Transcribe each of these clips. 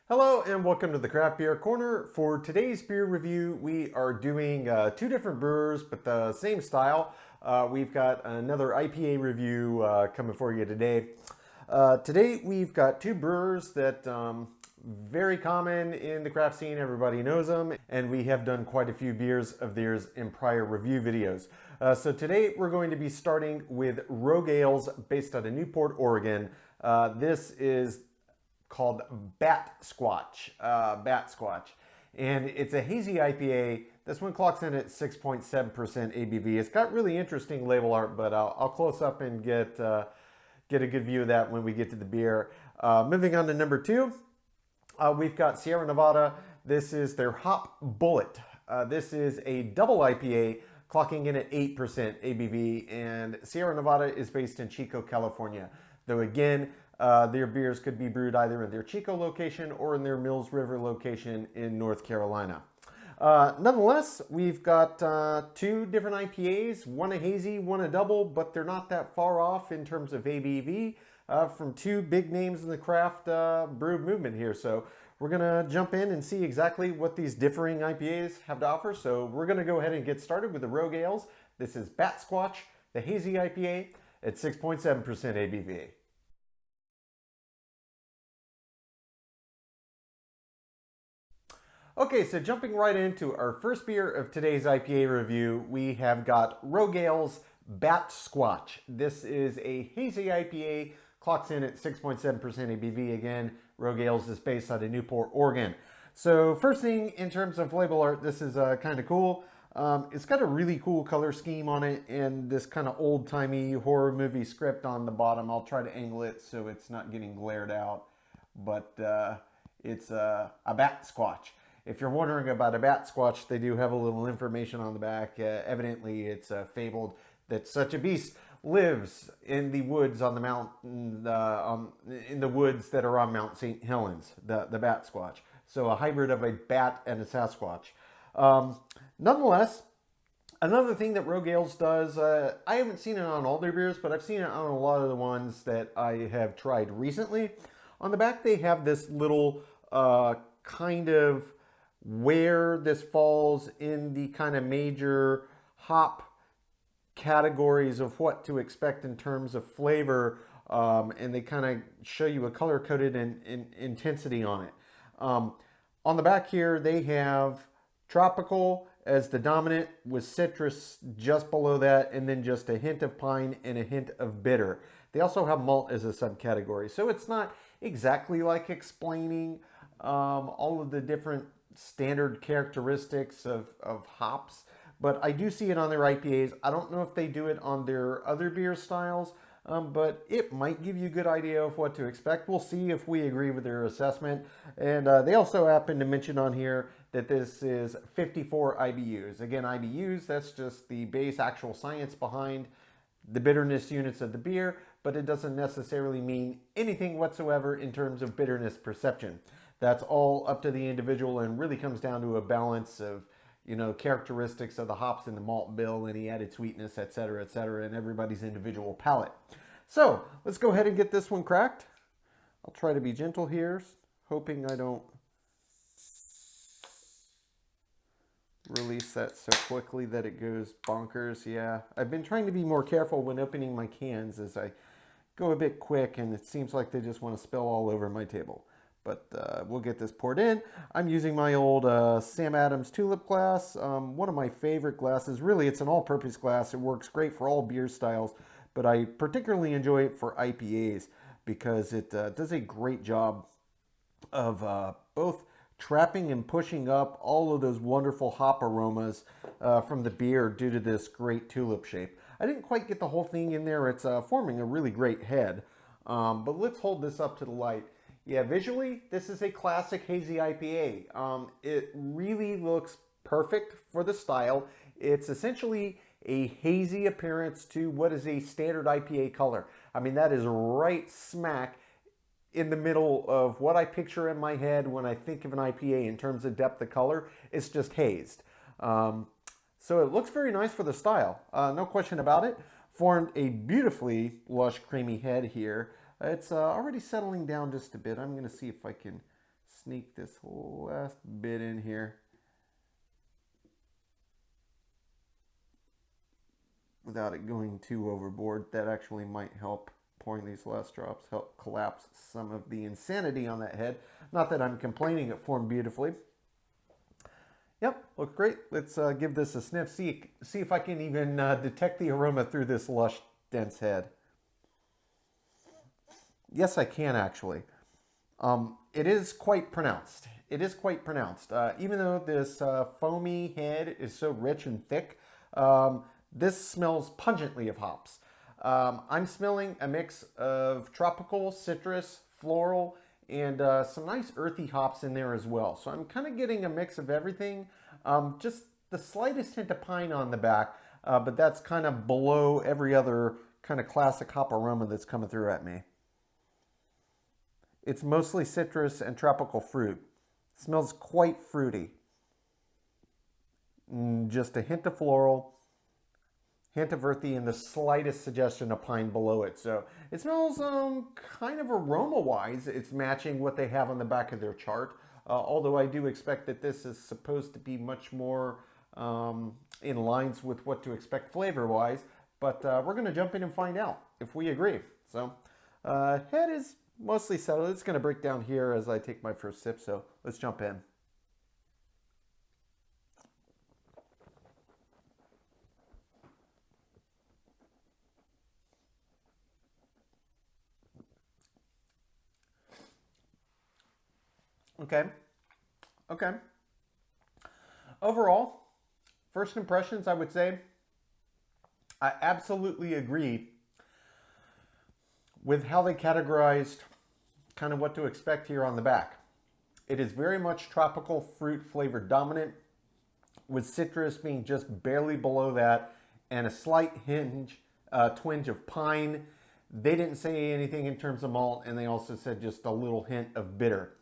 Hello and welcome to the Craft Beer Corner. For today's beer review, we are doing two different brewers, but the same style. We've got another IPA review coming for you today. Today we've got two brewers that very common in the craft scene. Everybody knows them, and we have done quite a few beers of theirs in prior review videos. So today we're going to be starting with Rogue Ales, based out of Newport, Oregon. This is called Batsquatch. Batsquatch. And it's a hazy IPA. This one clocks in at 6.7% ABV. It's got really interesting label art, but I'll close up and get a good view of that when we get to the beer. Moving on to number two, we've got Sierra Nevada. This is their Hop Bullet. This is a double IPA clocking in at 8% ABV, and Sierra Nevada is based in Chico, California. Though again, their beers could be brewed either in their Chico location or in their Mills River location in North Carolina. Nonetheless, we've got two different IPAs, one a hazy, one a double, but they're not that far off in terms of ABV from two big names in the craft brew movement here. So we're going to jump in and see exactly what these differing IPAs have to offer. So we're going to go ahead and get started with the Rogue Ales. This is Batsquatch, the hazy IPA at 6.7% ABV. Okay, so jumping right into our first beer of today's IPA review, we have got Rogue Ales Batsquatch. This is a hazy IPA, clocks in at 6.7% ABV. Again, Rogue Ales is based out of Newport, Oregon. So first thing in terms of label art, this is kind of cool. It's got a really cool color scheme on it and this kind of old-timey horror movie script on the bottom. I'll try to angle it so it's not getting glared out, but it's a Batsquatch. If you're wondering about a Batsquatch, they do have a little information on the back. Evidently, it's fabled that such a beast lives in the woods on the mountain, in the woods that are on Mount St. Helens, the Batsquatch. So a hybrid of a bat and a Sasquatch. Nonetheless, another thing that Rogue Ales does, I haven't seen it on all their beers, but I've seen it on a lot of the ones that I have tried recently. On the back, they have this little kind of where this falls in the kind of major hop categories of what to expect in terms of flavor, and they kind of show you a color-coded intensity on it. On the back here, they have tropical as the dominant with citrus just below that, and then just a hint of pine and a hint of bitter. They also have malt as a subcategory, so it's not exactly like explaining all of the different standard characteristics of hops, but I do see it on their IPAs. I don't know if they do it on their other beer styles, but it might give you a good idea of what to expect. We'll see if we agree with their assessment. And they also happen to mention on here that this is 54 IBUs. Again, IBUs, that's just the base actual science behind the bitterness units of the beer, but it doesn't necessarily mean anything whatsoever in terms of bitterness perception. That's all up to the individual and really comes down to a balance of, characteristics of the hops in the malt bill, any added sweetness, et cetera, and everybody's individual palate. So let's go ahead and get this one cracked. I'll try to be gentle here, hoping I don't release that so quickly that it goes bonkers. Yeah, I've been trying to be more careful when opening my cans as I go a bit quick, and it seems like they just want to spill all over my table. But we'll get this poured in. I'm using my old Sam Adams tulip glass, one of my favorite glasses. Really, it's an all-purpose glass. It works great for all beer styles, but I particularly enjoy it for IPAs because it does a great job of both trapping and pushing up all of those wonderful hop aromas from the beer due to this great tulip shape. I didn't quite get the whole thing in there. It's forming a really great head, but let's hold this up to the light. Yeah, visually, this is a classic hazy IPA. It really looks perfect for the style. It's essentially a hazy appearance to what is a standard IPA color. I mean, that is right smack in the middle of what I picture in my head when I think of an IPA in terms of depth of color. It's just hazed. So it looks very nice for the style. No question about it. Formed a beautifully lush, creamy head here. It's already settling down just a bit. I'm going to see if I can sneak this last bit in here without it going too overboard. That actually might help. Pouring these last drops help collapse some of the insanity on that head. Not that I'm complaining, it formed beautifully. Yep, looks great. Let's give this a sniff. See if I can even detect the aroma through this lush, dense head. Yes, I can actually. It is quite pronounced. It is quite pronounced. Even though this foamy head is so rich and thick, this smells pungently of hops. I'm smelling a mix of tropical, citrus, floral, and some nice earthy hops in there as well. So I'm kind of getting a mix of everything. Just the slightest hint of pine on the back, but that's kind of below every other kind of classic hop aroma that's coming through at me. It's mostly citrus and tropical fruit. It smells quite fruity. Just a hint of floral, hint of earthy, and the slightest suggestion of pine below it. So it smells kind of aroma-wise, it's matching what they have on the back of their chart. Although I do expect that this is supposed to be much more in lines with what to expect flavor-wise. But we're going to jump in and find out if we agree. So head is mostly settled. It's going to break down here as I take my first sip. So let's jump in. Okay. Okay. Overall, first impressions, I would say I absolutely agree with how they categorized kind of what to expect here on the back. It is very much tropical fruit flavor dominant, with citrus being just barely below that and a slight twinge of pine. They didn't say anything in terms of malt, and they also said just a little hint of bitter.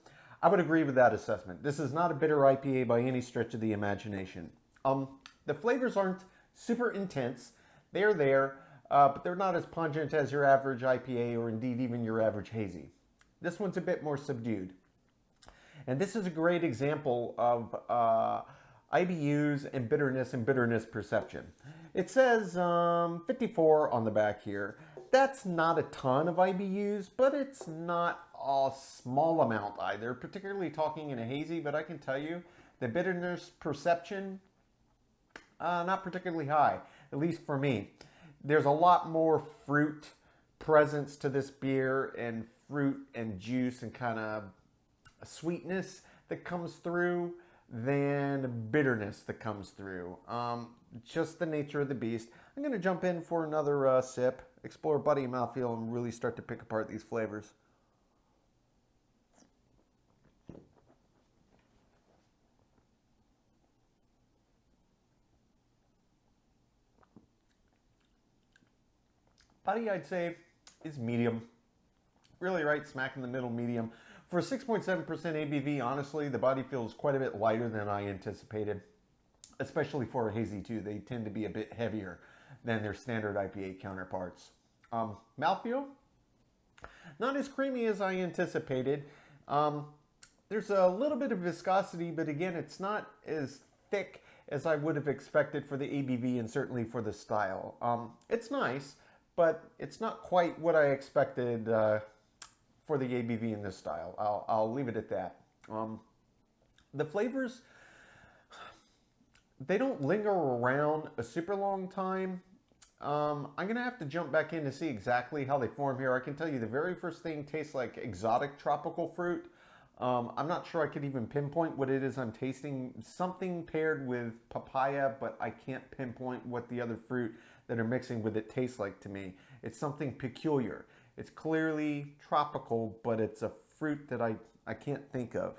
I would agree with that assessment. This is not a bitter IPA by any stretch of the imagination. The flavors aren't super intense. They're there, but they're not as pungent as your average IPA or indeed even your average hazy. This one's a bit more subdued. And this is a great example of IBUs and bitterness perception. It says 54 on the back here. That's not a ton of IBUs, but it's not a small amount either, particularly talking in a hazy, but I can tell you the bitterness perception, not particularly high, at least for me. There's a lot more fruit presence to this beer, and fruit and juice and kind of sweetness that comes through than bitterness that comes through. Just the nature of the beast. I'm going to jump in for another sip, explore body and mouthfeel, and really start to pick apart these flavors. Body, I'd say, is medium. Really right smack in the middle, medium. For a 6.7% ABV, honestly, the body feels quite a bit lighter than I anticipated, especially for a hazy too. They tend to be a bit heavier than their standard IPA counterparts. Mouthfeel, not as creamy as I anticipated. There's a little bit of viscosity, but again, it's not as thick as I would have expected for the ABV and certainly for the style. It's nice, but it's not quite what I expected for the ABV in this style. I'll leave it at that. The flavors, they don't linger around a super long time. I'm going to have to jump back in to see exactly how they form here. I can tell you the very first thing tastes like exotic tropical fruit. I'm not sure I could even pinpoint what it is I'm tasting. Something paired with papaya, but I can't pinpoint what the other fruit that are mixing with it tastes like to me. It's something peculiar. It's clearly tropical, but it's a fruit that I can't think of.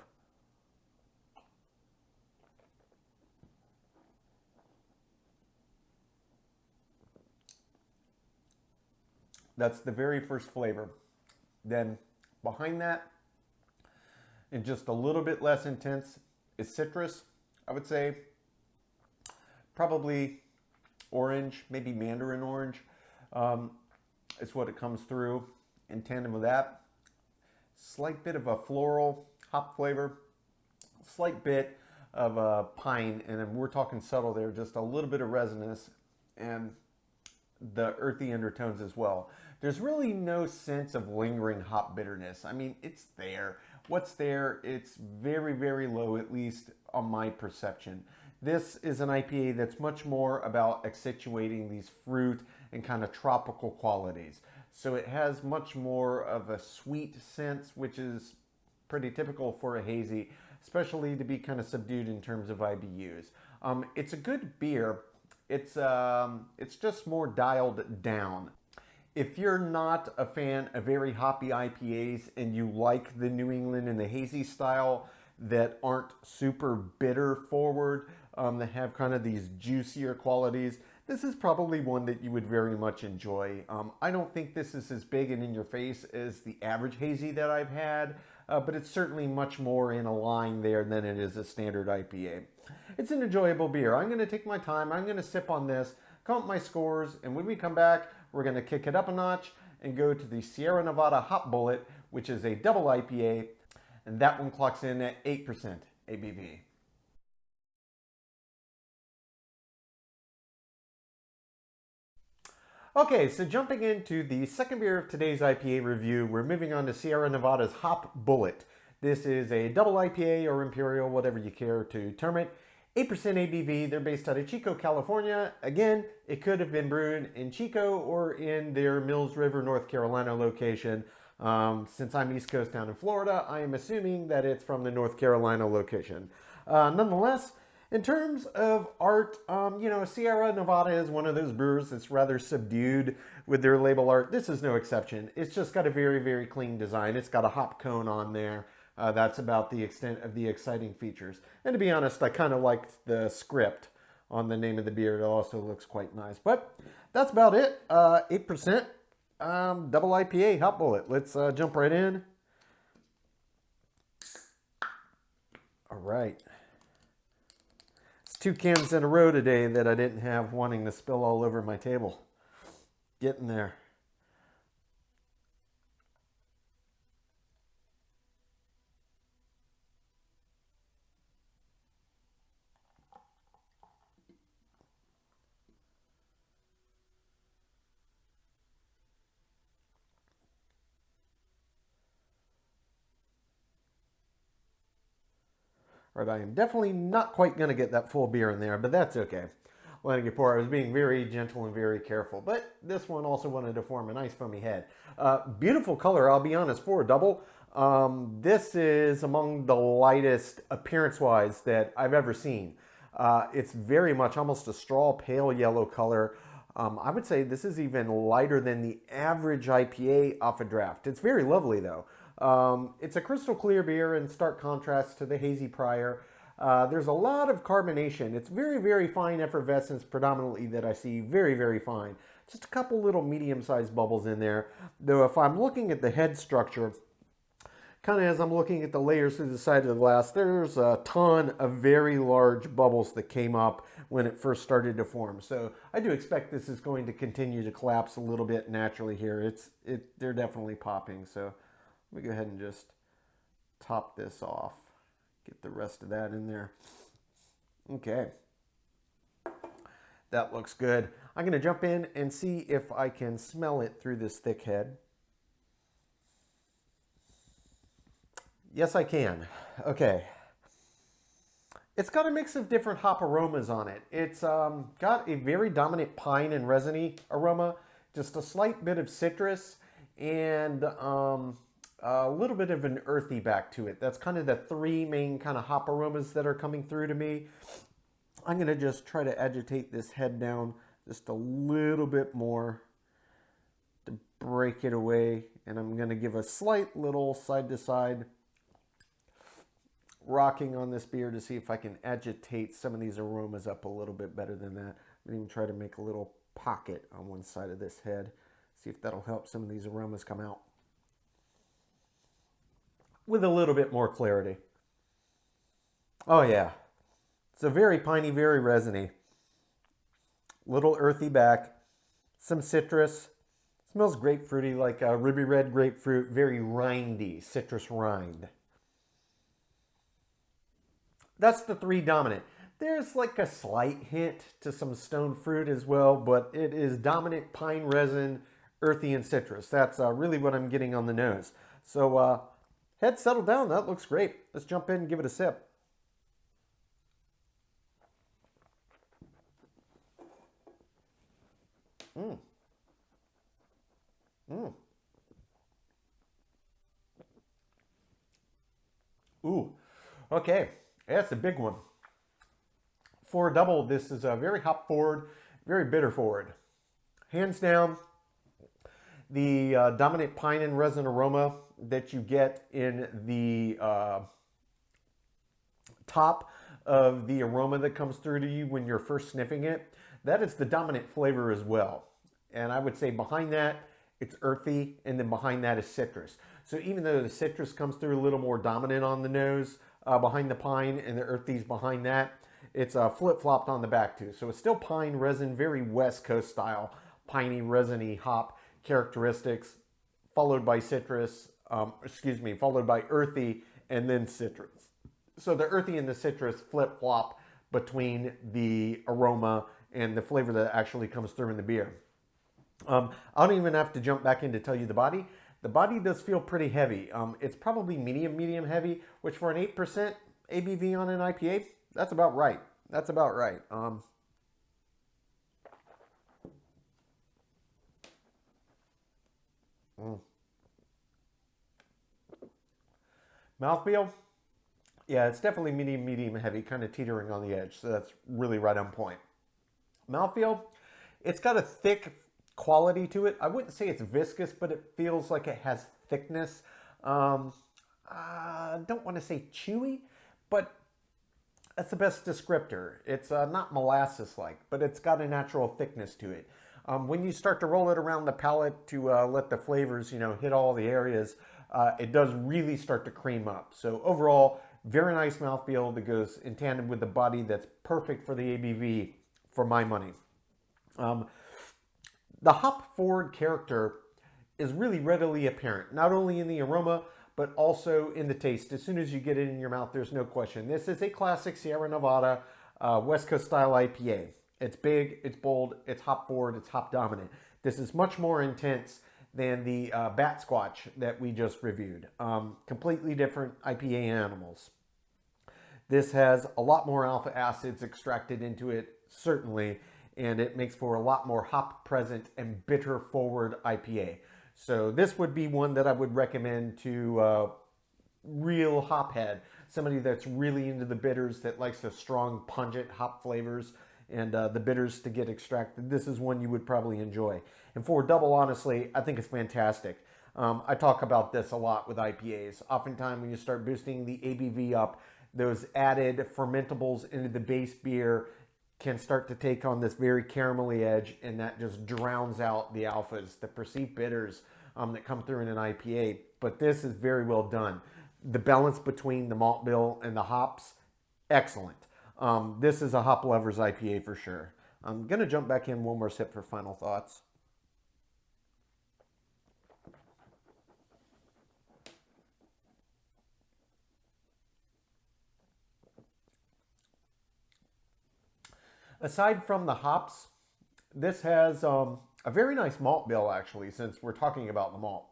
That's the very first flavor. Then behind that, and just a little bit less intense, is citrus. I would say probably orange, maybe mandarin orange. Is what it comes through in tandem with that. Slight bit of a floral hop flavor, slight bit of pine, and then we're talking subtle there, just a little bit of resinous and the earthy undertones as well. There's really no sense of lingering hop bitterness. I mean, it's there. What's there? It's very, very low, at least on my perception. This is an IPA that's much more about accentuating these fruit and kind of tropical qualities. So it has much more of a sweet sense, which is pretty typical for a hazy, especially to be kind of subdued in terms of IBUs. It's a good beer. It's just more dialed down. If you're not a fan of very hoppy IPAs and you like the New England and the hazy style that aren't super bitter forward, that have kind of these juicier qualities, this is probably one that you would very much enjoy. I don't think this is as big and in your face as the average hazy that I've had, but it's certainly much more in a line there than it is a standard IPA. It's an enjoyable beer. I'm going to take my time. I'm going to sip on this, count my scores, and when we come back, we're going to kick it up a notch and go to the Sierra Nevada Hop Bullet, which is a double IPA, and that one clocks in at 8% ABV. Okay, so jumping into the second beer of today's IPA review, we're moving on to Sierra Nevada's Hop Bullet. This is a double IPA or Imperial, whatever you care to term it. 8% ABV. They're based out of Chico, California. Again, it could have been brewed in Chico or in their Mills River, North Carolina location. Since I'm East Coast down in Florida, I am assuming that it's from the North Carolina location. Nonetheless, in terms of art, Sierra Nevada is one of those brewers that's rather subdued with their label art. This is no exception. It's just got a very, very clean design. It's got a hop cone on there. That's about the extent of the exciting features. And to be honest, I kind of liked the script on the name of the beer. It also looks quite nice. But that's about it. 8%. Double IPA Hop Bullet. Let's jump right in. All right. It's 2 cans in a row today that I didn't have wanting to spill all over my table. Getting there. Right, I am definitely not quite going to get that full beer in there, but that's okay. Letting it pour, I was being very gentle and very careful, but this one also wanted to form a nice foamy head. Beautiful color, I'll be honest, for a double. This is among the lightest appearance-wise that I've ever seen. It's very much almost a straw pale yellow color. I would say this is even lighter than the average IPA off a draft. It's very lovely though. It's a crystal clear beer in stark contrast to the hazy prior. There's a lot of carbonation. It's very, very fine effervescence predominantly that I see. Very, very fine. Just a couple little medium-sized bubbles in there. Though if I'm looking at the head structure, kind of as I'm looking at the layers through the side of the glass, there's a ton of very large bubbles that came up when it first started to form. So I do expect this is going to continue to collapse a little bit naturally here. They're definitely popping. So let me go ahead and just top this off. Get the rest of that in there. Okay. That looks good. I'm going to jump in and see if I can smell it through this thick head. Yes, I can. Okay. It's got a mix of different hop aromas on it. It's got a very dominant pine and resiny aroma, just a slight bit of citrus, and a little bit of an earthy back to it. That's kind of the 3 main kind of hop aromas that are coming through to me. I'm going to just try to agitate this head down just a little bit more to break it away. And I'm going to give a slight little side to side rocking on this beer to see if I can agitate some of these aromas up a little bit better than that. I'm going to even try to make a little pocket on one side of this head. See if that'll help some of these aromas come out with a little bit more clarity. Oh yeah. It's a very piney, very resiny. Little earthy back. Some citrus. Smells grapefruity, like a ruby red grapefruit. Very rindy, citrus rind. That's the 3 dominant. There's like a slight hint to some stone fruit as well, but it is dominant pine resin, earthy, and citrus. That's really what I'm getting on the nose. So head settle down. That looks great. Let's jump in and give it a sip. Mm. Mm. Ooh. Okay. That's a big one. For a double, this is a very hop forward, very bitter forward. Hands down, the dominant pine and resin aroma that you get in the top of the aroma that comes through to you when you're first sniffing it, that is the dominant flavor as well. And I would say behind that, it's earthy, and then behind that is citrus. So even though the citrus comes through a little more dominant on the nose behind the pine, and the earthy's behind that, it's flip-flopped on the back too. So it's still pine resin, very West Coast style, piney, resiny hop characteristics, followed by citrus, followed by earthy, and then citrus. So the earthy and the citrus flip-flop between the aroma and the flavor that actually comes through in the beer. I don't even have to jump back in to tell you the body. The body does feel pretty heavy. It's probably medium heavy, which for an 8% ABV on an IPA, that's about right. That's about right. Mm. Mouthfeel, yeah, it's definitely medium heavy, kind of teetering on the edge. So that's really right on point. Mouthfeel, it's got a thick quality to it. I wouldn't say it's viscous, but it feels like it has thickness. I don't want to say chewy, but that's the best descriptor. It's not molasses-like, but it's got a natural thickness to it. When you start to roll it around the palate to let the flavors, hit all the areas, it does really start to cream up. So overall, very nice mouthfeel that goes in tandem with the body that's perfect for the ABV for my money. The hop forward character is really readily apparent, not only in the aroma, but also in the taste. As soon as you get it in your mouth, there's no question. This is a classic Sierra Nevada West Coast style IPA. It's big, it's bold, it's hop forward, it's hop dominant. This is much more intense than the Batsquatch that we just reviewed. Completely different IPA animals. This has a lot more alpha acids extracted into it, certainly, and it makes for a lot more hop present and bitter forward IPA. So this would be one that I would recommend to real hop head, somebody that's really into the bitters, that likes the strong pungent hop flavors and the bitters to get extracted. This is one you would probably enjoy. And for a double, honestly, I think it's fantastic. I talk about this a lot with IPAs. Oftentimes when you start boosting the ABV up, those added fermentables into the base beer can start to take on this very caramelly edge, and that just drowns out the alphas, the perceived bitters that come through in an IPA. But this is very well done. The balance between the malt bill and the hops, excellent. This is a hop lover's IPA for sure. I'm going to jump back in one more sip for final thoughts. Aside from the hops, this has a very nice malt bill, actually, since we're talking about the malt.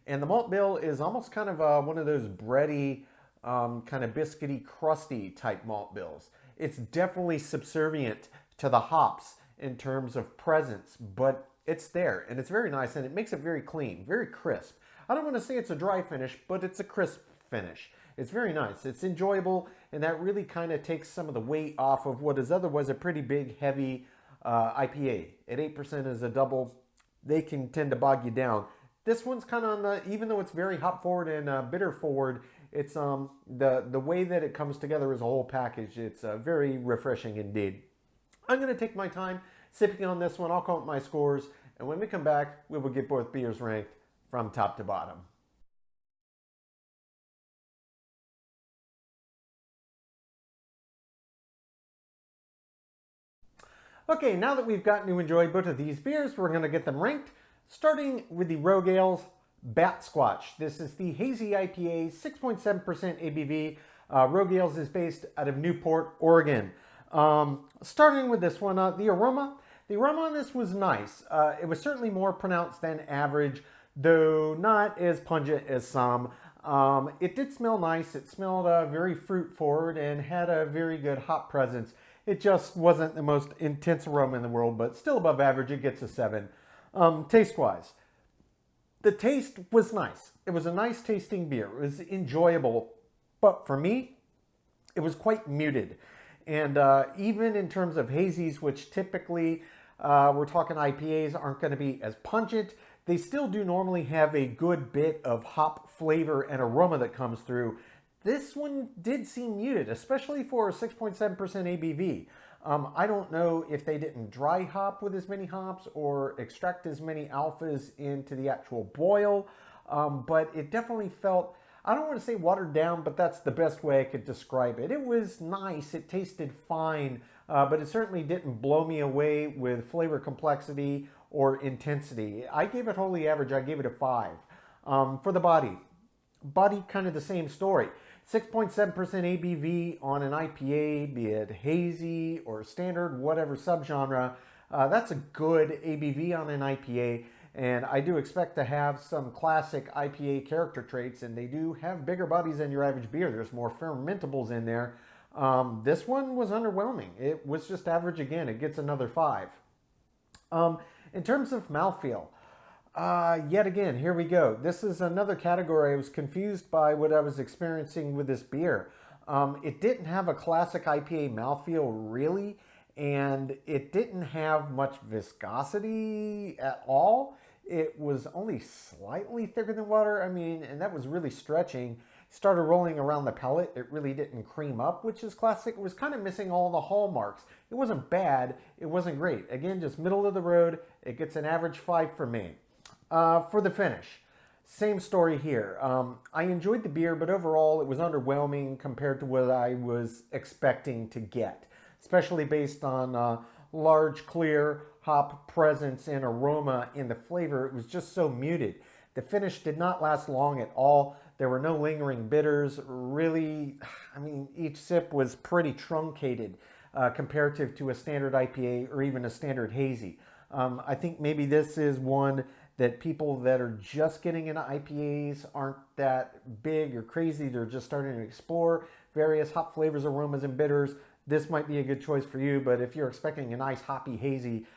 And the malt bill is almost kind of one of those bready, kind of biscuity, crusty type malt bills. It's definitely subservient to the hops in terms of presence, but it's there, and it's very nice, and it makes it very clean, very crisp. I don't want to say it's a dry finish, but it's a crisp finish. It's very nice. It's enjoyable, and that really kind of takes some of the weight off of what is otherwise a pretty big, heavy IPA. At 8% as a double, they can tend to bog you down. This one's kind of on the, even though it's very hop forward and bitter forward, it's the way that it comes together as a whole package. It's very refreshing indeed. I'm going to take my time sipping on this one. I'll count my scores, and when we come back, we will get both beers ranked from top to bottom. Okay, now that we've gotten to enjoy both of these beers, we're going to get them ranked, starting with the Rogue Ales Batsquatch. This is the hazy IPA, 6.7% ABV. Rogales is based out of Newport, Oregon. Starting with this one, the aroma. The aroma on this was nice. It was certainly more pronounced than average, though not as pungent as some. It did smell nice. It smelled very fruit forward and had a very good hop presence. It just wasn't the most intense aroma in the world, but still above average. It gets a 7. Taste-wise, the taste was nice. It was a nice tasting beer. It was enjoyable, but for me, it was quite muted. And even in terms of hazies, which typically we're talking IPAs aren't going to be as pungent, they still do normally have a good bit of hop flavor and aroma that comes through. This one did seem muted, especially for a 6.7% ABV. I don't know if they didn't dry hop with as many hops or extract as many alphas into the actual boil, but it definitely felt, I don't want to say watered down, but that's the best way I could describe it. It was nice, it tasted fine, but it certainly didn't blow me away with flavor complexity or intensity. I gave it wholly average, I gave it a 5. For the body, kind of the same story. 6.7% ABV on an IPA, be it hazy or standard, whatever subgenre. That's a good ABV on an IPA, and I do expect to have some classic IPA character traits, and they do have bigger bodies than your average beer. There's more fermentables in there. This one was underwhelming. It was just average again. It gets another 5. In terms of mouthfeel, yet again, here we go. This is another category. I was confused by what I was experiencing with this beer. It didn't have a classic IPA mouthfeel, really, and it didn't have much viscosity at all. It was only slightly thicker than water. I mean, and that was really stretching. Started rolling around the palate. It really didn't cream up, which is classic. It was kind of missing all the hallmarks. It wasn't bad. It wasn't great. Again, just middle of the road. It gets an average 5 for me. For the finish, same story here. I enjoyed the beer, but overall it was underwhelming compared to what I was expecting to get, especially based on large, clear hop presence and aroma in the flavor. It was just so muted. The finish did not last long at all. There were no lingering bitters. Really, I mean, each sip was pretty truncated comparative to a standard IPA or even a standard hazy. I think maybe this is one that people that are just getting into IPAs aren't that big or crazy. They're just starting to explore various hop flavors, aromas, and bitters. This might be a good choice for you, but if you're expecting a nice hoppy hazy,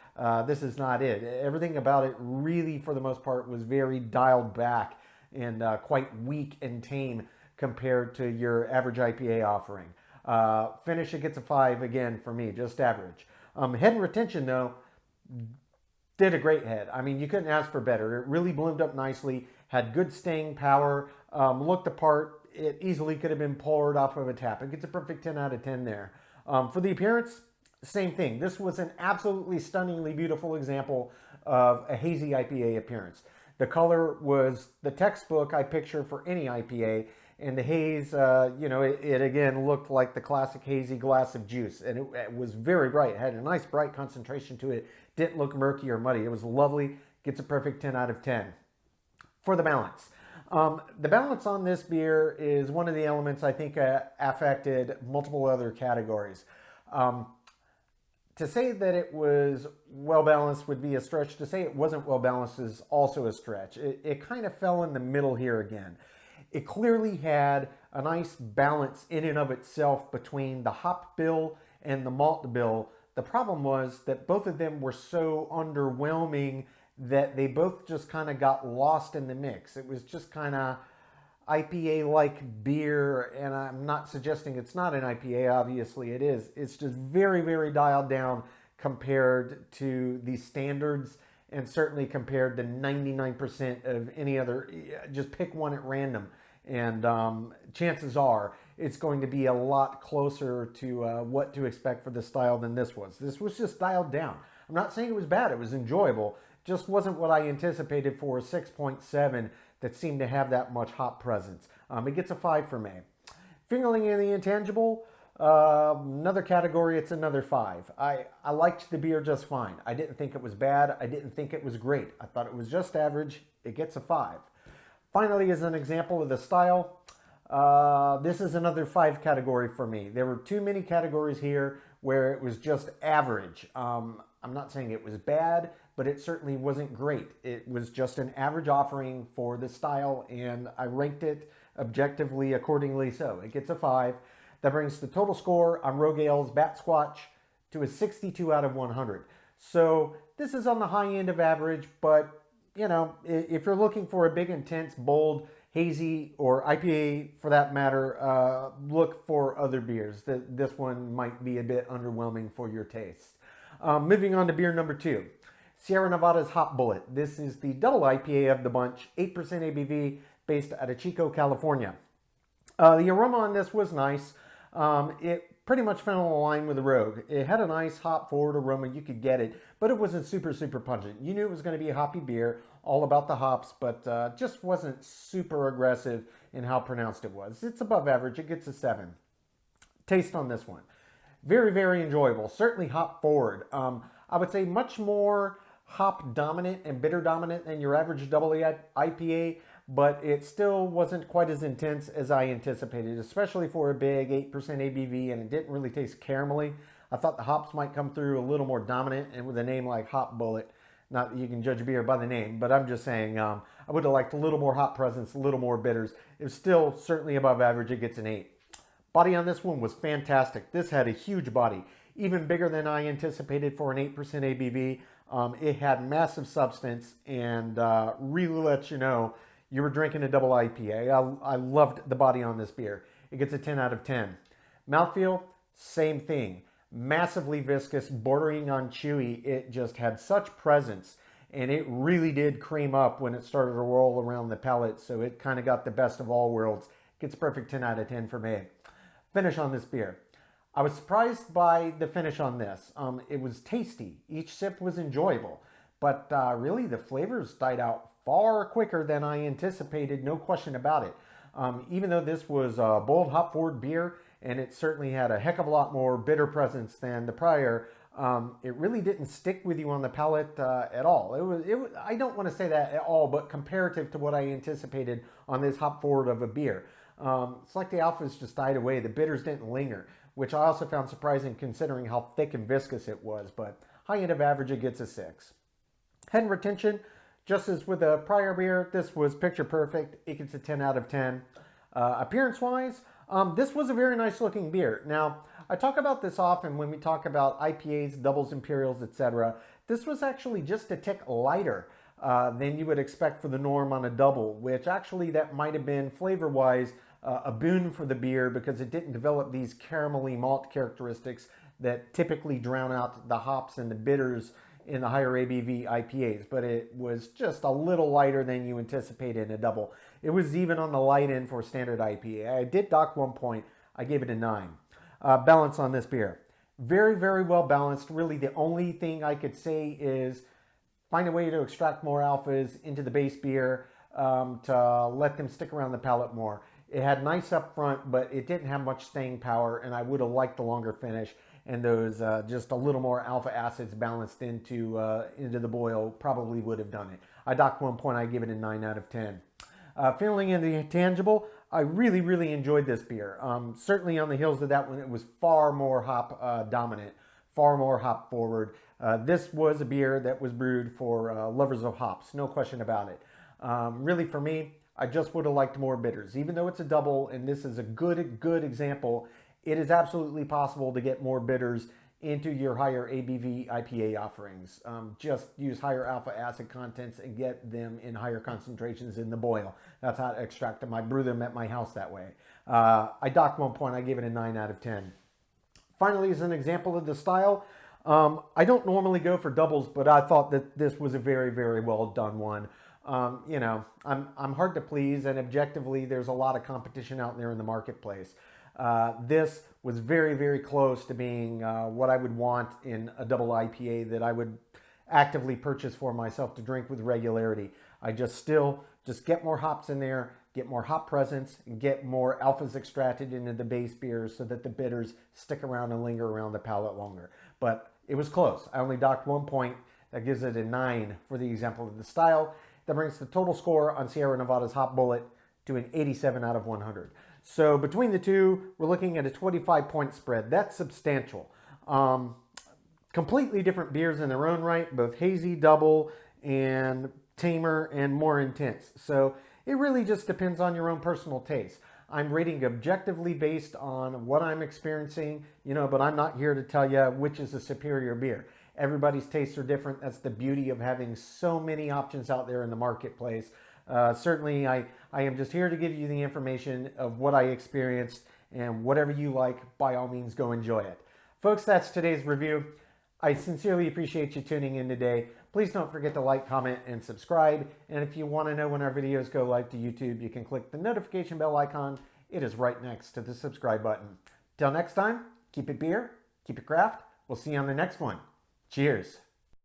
this is not it. Everything about it really, for the most part, was very dialed back and quite weak and tame compared to your average IPA offering. Finish, it gets a 5 again for me, just average. Head and retention, though, did a great head. I mean, you couldn't ask for better. It really bloomed up nicely, had good staying power, looked the part. It easily could have been poured off of a tap. It gets a perfect 10 out of 10 there. For the appearance, same thing. This was an absolutely stunningly beautiful example of a hazy IPA appearance. The color was the textbook I picture for any IPA, and the haze, it again looked like the classic hazy glass of juice, and it was very bright. It had a nice bright concentration to it. Didn't look murky or muddy. It was lovely. Gets a perfect 10 out of 10. For the balance. The balance on this beer is one of the elements I think affected multiple other categories. To say that it was well-balanced would be a stretch. To say it wasn't well-balanced is also a stretch. It kind of fell in the middle here again. It clearly had a nice balance in and of itself between the hop bill and the malt bill. The problem was that both of them were so underwhelming that they both just kind of got lost in the mix. It was just kind of IPA-like beer, and I'm not suggesting it's not an IPA, obviously it is. It's just very, very dialed down compared to the standards, and certainly compared to 99% of any other. Just pick one at random, and chances are it's going to be a lot closer to what to expect for this style than this was. This was just dialed down. I'm not saying it was bad, it was enjoyable, just wasn't what I anticipated for a 6.7 that seemed to have that much hop presence. It gets a 5 for me. Fingerling in the intangible, another category, it's another 5. I liked the beer just fine. I didn't think it was bad. I didn't think it was great. I thought it was just average. It gets a 5. Finally, as an example of the style, This is another 5 category for me. There were too many categories here where it was just average. I'm not saying it was bad, but it certainly wasn't great. It was just an average offering for the style, and I ranked it objectively accordingly. So it gets a 5. That brings the total score on Rogale's Batsquatch to a 62 out of 100. So this is on the high end of average, but you know, if you're looking for a big, intense, bold, hazy, or IPA for that matter, look for other beers. This one might be a bit underwhelming for your taste. Moving on to beer number 2. Sierra Nevada's Hop Bullet. This is the double IPA of the bunch, 8% ABV, based out of Chico, California. The aroma on this was nice. It pretty much fell in line with the Rogue. It had a nice hop forward aroma, you could get it, but it wasn't super pungent. You knew it was going to be a hoppy beer, all about the hops, but just wasn't super aggressive in how pronounced it was. It's above average, it gets a 7. Taste on this one. Very enjoyable, certainly hop forward. I would say much more hop dominant and bitter dominant than your average double IPA, but it still wasn't quite as intense as I anticipated, especially for a big 8% ABV, and it didn't really taste caramelly. I thought the hops might come through a little more dominant, and with a name like Hop Bullet, not that you can judge a beer by the name, but I'm just saying I would have liked a little more hop presence, a little more bitters. It was still certainly above average. It gets an 8. Body on this one was fantastic. This had a huge body, even bigger than I anticipated for an 8% ABV. It had massive substance and really lets you know you were drinking a double IPA. I loved the body on this beer. It gets a 10 out of 10. Mouthfeel, same thing. Massively viscous, bordering on chewy. It just had such presence, and it really did cream up when it started to roll around the palate, so it kind of got the best of all worlds. Gets a perfect 10 out of 10 for me. Finish on this beer. I was surprised by the finish on this. It was tasty. Each sip was enjoyable, but really the flavors died out far quicker than I anticipated, no question about it. Even though this was a bold hop forward beer, and it certainly had a heck of a lot more bitter presence than the prior, it really didn't stick with you on the palate at all. I don't want to say that at all, but comparative to what I anticipated on this hop forward of a beer. It's like the alphas just died away. The bitters didn't linger, which I also found surprising considering how thick and viscous it was, but high end of average, it gets a 6. Head and retention, just as with the prior beer, this was picture perfect. It gets a 10 out of 10. Appearance-wise, this was a very nice looking beer. Now, I talk about this often when we talk about IPAs, doubles, imperials, etc. This was actually just a tick lighter than you would expect for the norm on a double, which actually that might have been flavor-wise a boon for the beer because it didn't develop these caramelly malt characteristics that typically drown out the hops and the bitters in the higher ABV IPAs, but it was just a little lighter than you anticipated in a double. It was even on the light end for a standard IPA. I did dock 1 point. I gave it a 9. Balance on this beer. Very well balanced. Really the only thing I could say is find a way to extract more alphas into the base beer to let them stick around the palate more. It had nice up front, but it didn't have much staying power, and I would have liked the longer finish and those just a little more alpha acids balanced into the boil probably would have done it. I docked 1 point. I give it a 9 out of 10. Feeling in the intangible, I really enjoyed this beer. Certainly on the heels of that one, it was far more hop dominant, far more hop forward. This was a beer that was brewed for lovers of hops, no question about it. Really for me, I just would have liked more bitters. Even though it's a double, and this is a good example, it is absolutely possible to get more bitters into your higher ABV IPA offerings. Just use higher alpha acid contents and get them in higher concentrations in the boil. That's how to extract them. I brew them at my house that way. I docked 1 point. I gave it a 9 out of 10. Finally, as an example of the style, I don't normally go for doubles, but I thought that this was a very well done one. You know, I'm hard to please, and objectively, there's a lot of competition out there in the marketplace. This was very close to being what I would want in a double IPA that I would actively purchase for myself to drink with regularity. I just get more hops in there, get more hop presence, and get more alphas extracted into the base beers so that the bitters stick around and linger around the palate longer. But it was close. I only docked 1 point. That gives it a 9 for the example of the style. That brings the total score on Sierra Nevada's Hop Bullet to an 87 out of 100. So between the two, we're looking at a 25-point spread. That's substantial. Completely different beers in their own right, both hazy, double, and tamer and more intense. So it really just depends on your own personal taste. I'm rating objectively based on what I'm experiencing, but I'm not here to tell you which is a superior beer. Everybody's tastes are different. That's the beauty of having so many options out there in the marketplace. Certainly, I am just here to give you the information of what I experienced, and whatever you like, by all means, go enjoy it. Folks, that's today's review. I sincerely appreciate you tuning in today. Please don't forget to like, comment, and subscribe. And if you want to know when our videos go live to YouTube, you can click the notification bell icon. It is right next to the subscribe button. Till next time, keep it beer, keep it craft. We'll see you on the next one. Cheers.